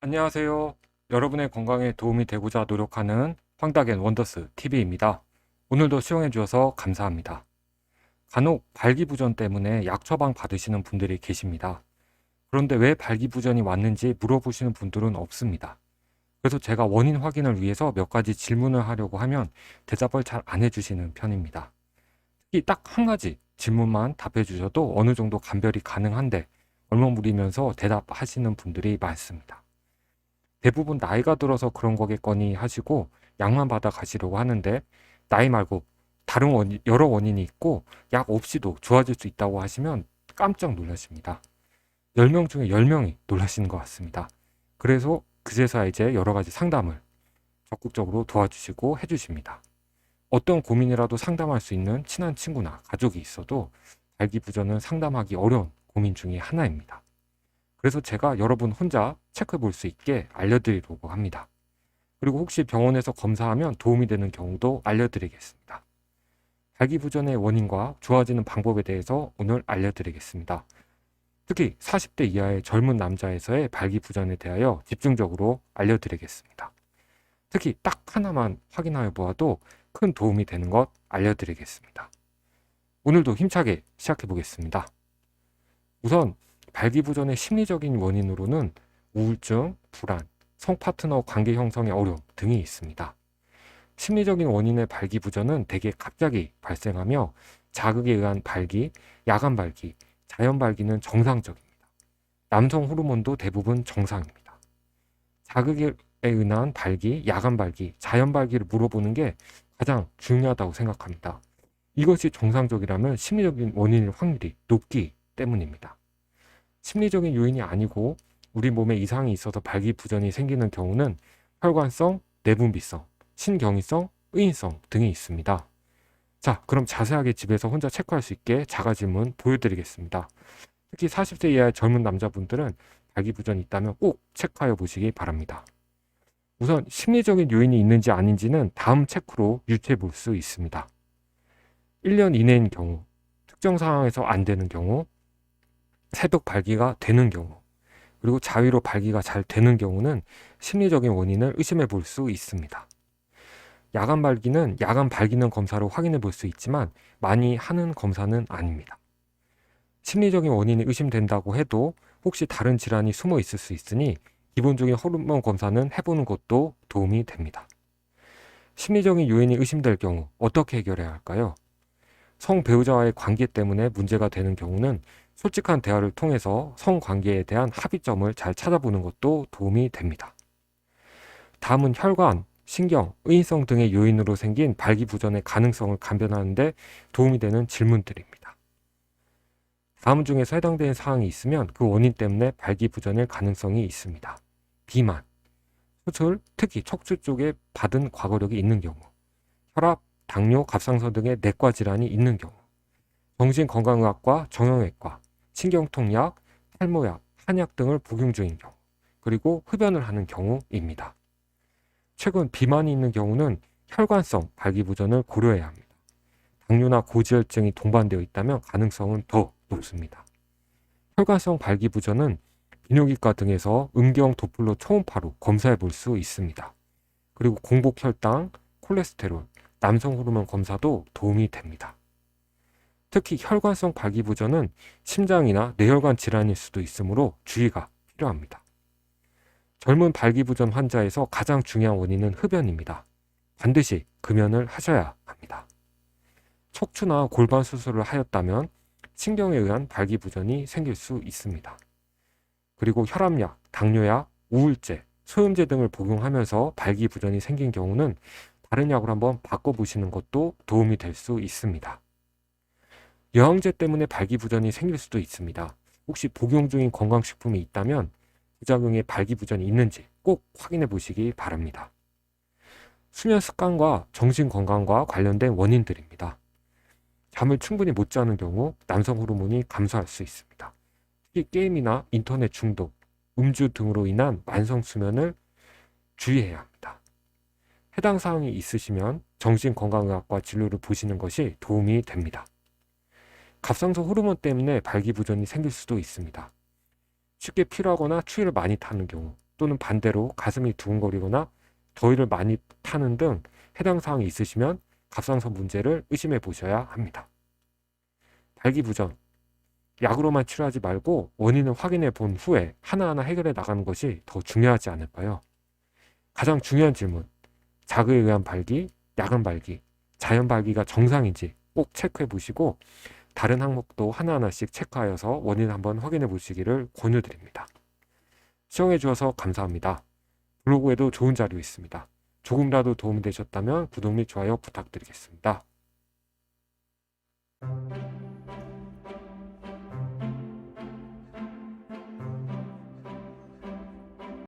안녕하세요. 여러분의 건강에 도움이 되고자 노력하는 황다겐 원더스 TV입니다. 오늘도 시청해 주셔서 감사합니다. 간혹 발기부전 때문에 약 처방 받으시는 분들이 계십니다. 그런데 왜 발기부전이 왔는지 물어보시는 분들은 없습니다. 그래서 제가 원인 확인을 위해서 몇 가지 질문을 하려고 하면 대답을 잘 안 해주시는 편입니다. 특히 딱 한 가지 질문만 답해 주셔도 어느 정도 감별이 가능한데 얼버무리면서 대답하시는 분들이 많습니다. 대부분 나이가 들어서 그런 거겠거니 하시고 약만 받아 가시려고 하는데 나이 말고 다른 여러 원인이 있고 약 없이도 좋아질 수 있다고 하시면 깜짝 놀라십니다. 10명 중에 10명이 놀라시는 것 같습니다. 그래서 그제서야 이제 여러 가지 상담을 적극적으로 도와주시고 해주십니다. 어떤 고민이라도 상담할 수 있는 친한 친구나 가족이 있어도 발기부전은 상담하기 어려운 고민 중에 하나입니다. 그래서 제가 여러분 혼자 체크해 볼 수 있게 알려드리려고 합니다. 그리고 혹시 병원에서 검사하면 도움이 되는 경우도 알려드리겠습니다. 발기부전의 원인과 좋아지는 방법에 대해서 오늘 알려드리겠습니다. 특히 40대 이하의 젊은 남자에서의 발기부전에 대하여 집중적으로 알려드리겠습니다. 특히 딱 하나만 확인하여 보아도 큰 도움이 되는 것 알려드리겠습니다. 오늘도 힘차게 시작해 보겠습니다. 우선 발기부전의 심리적인 원인으로는 우울증, 불안, 성파트너 관계 형성의 어려움 등이 있습니다. 심리적인 원인의 발기부전은 대개 갑자기 발생하며 자극에 의한 발기, 야간 발기, 자연 발기는 정상적입니다. 남성 호르몬도 대부분 정상입니다. 자극에 의한 발기, 야간 발기, 자연 발기를 물어보는 게 가장 중요하다고 생각합니다. 이것이 정상적이라면 심리적인 원인일 확률이 높기 때문입니다. 심리적인 요인이 아니고 우리 몸에 이상이 있어서 발기부전이 생기는 경우는 혈관성, 내분비성, 신경이성, 의인성 등이 있습니다. 자, 그럼 자세하게 집에서 혼자 체크할 수 있게 자가질문 보여드리겠습니다. 특히 40대 이하의 젊은 남자분들은 발기부전이 있다면 꼭 체크하여 보시기 바랍니다. 우선 심리적인 요인이 있는지 아닌지는 다음 체크로 유추해 볼 수 있습니다. 1년 이내인 경우, 특정 상황에서 안 되는 경우, 새벽 발기가 되는 경우, 그리고 자위로 발기가 잘 되는 경우는 심리적인 원인을 의심해 볼 수 있습니다. 야간 발기는 야간 발기능 검사로 확인해 볼 수 있지만 많이 하는 검사는 아닙니다. 심리적인 원인이 의심된다고 해도 혹시 다른 질환이 숨어 있을 수 있으니 기본적인 호르몬 검사는 해보는 것도 도움이 됩니다. 심리적인 요인이 의심될 경우 어떻게 해결해야 할까요? 성배우자와의 관계 때문에 문제가 되는 경우는 솔직한 대화를 통해서 성관계에 대한 합의점을 잘 찾아보는 것도 도움이 됩니다. 다음은 혈관, 신경, 의인성 등의 요인으로 생긴 발기부전의 가능성을 감별하는 데 도움이 되는 질문들입니다. 다음 중에서 해당되는 사항이 있으면 그 원인 때문에 발기부전일 가능성이 있습니다. 비만, 수술, 특히 척추 쪽에 받은 과거력이 있는 경우, 혈압, 당뇨, 갑상선 등의 내과 질환이 있는 경우, 정신건강의학과, 정형외과, 신경통약, 탈모약, 한약 등을 복용 중인 경우, 그리고 흡연을 하는 경우입니다. 최근 비만이 있는 경우는 혈관성 발기부전을 고려해야 합니다. 당뇨나 고지혈증이 동반되어 있다면 가능성은 더 높습니다. 혈관성 발기부전은 비뇨기과 등에서 음경 도플러 초음파로 검사해 볼 수 있습니다. 그리고 공복 혈당, 콜레스테롤, 남성 호르몬 검사도 도움이 됩니다. 특히 혈관성 발기부전은 심장이나 뇌혈관 질환일 수도 있으므로 주의가 필요합니다. 젊은 발기부전 환자에서 가장 중요한 원인은 흡연입니다. 반드시 금연을 하셔야 합니다. 척추나 골반 수술을 하였다면 신경에 의한 발기부전이 생길 수 있습니다. 그리고 혈압약, 당뇨약, 우울제, 소염제 등을 복용하면서 발기부전이 생긴 경우는 다른 약으로 한번 바꿔보시는 것도 도움이 될 수 있습니다. 영양제 때문에 발기부전이 생길 수도 있습니다. 혹시 복용 중인 건강식품이 있다면 부작용에 발기부전이 있는지 꼭 확인해 보시기 바랍니다. 수면 습관과 정신건강과 관련된 원인들입니다. 잠을 충분히 못 자는 경우 남성 호르몬이 감소할 수 있습니다. 특히 게임이나 인터넷 중독, 음주 등으로 인한 만성 수면을 주의해야 합니다. 해당 사항이 있으시면 정신건강의학과 진료를 보시는 것이 도움이 됩니다. 갑상선 호르몬 때문에 발기부전이 생길 수도 있습니다. 쉽게 피로하거나 추위를 많이 타는 경우, 또는 반대로 가슴이 두근거리거나 더위를 많이 타는 등 해당 사항이 있으시면 갑상선 문제를 의심해 보셔야 합니다. 발기부전, 약으로만 치료하지 말고 원인을 확인해 본 후에 하나하나 해결해 나가는 것이 더 중요하지 않을까요? 가장 중요한 질문, 자극에 의한 발기, 야간 발기, 자연 발기가 정상인지 꼭 체크해 보시고 다른 항목도 하나하나씩 체크하여서 원인을 한번 확인해 보시기를 권유드립니다. 시청해 주셔서 감사합니다. 블로그에도 좋은 자료 있습니다. 조금이라도 도움이 되셨다면 구독 및 좋아요 부탁드리겠습니다.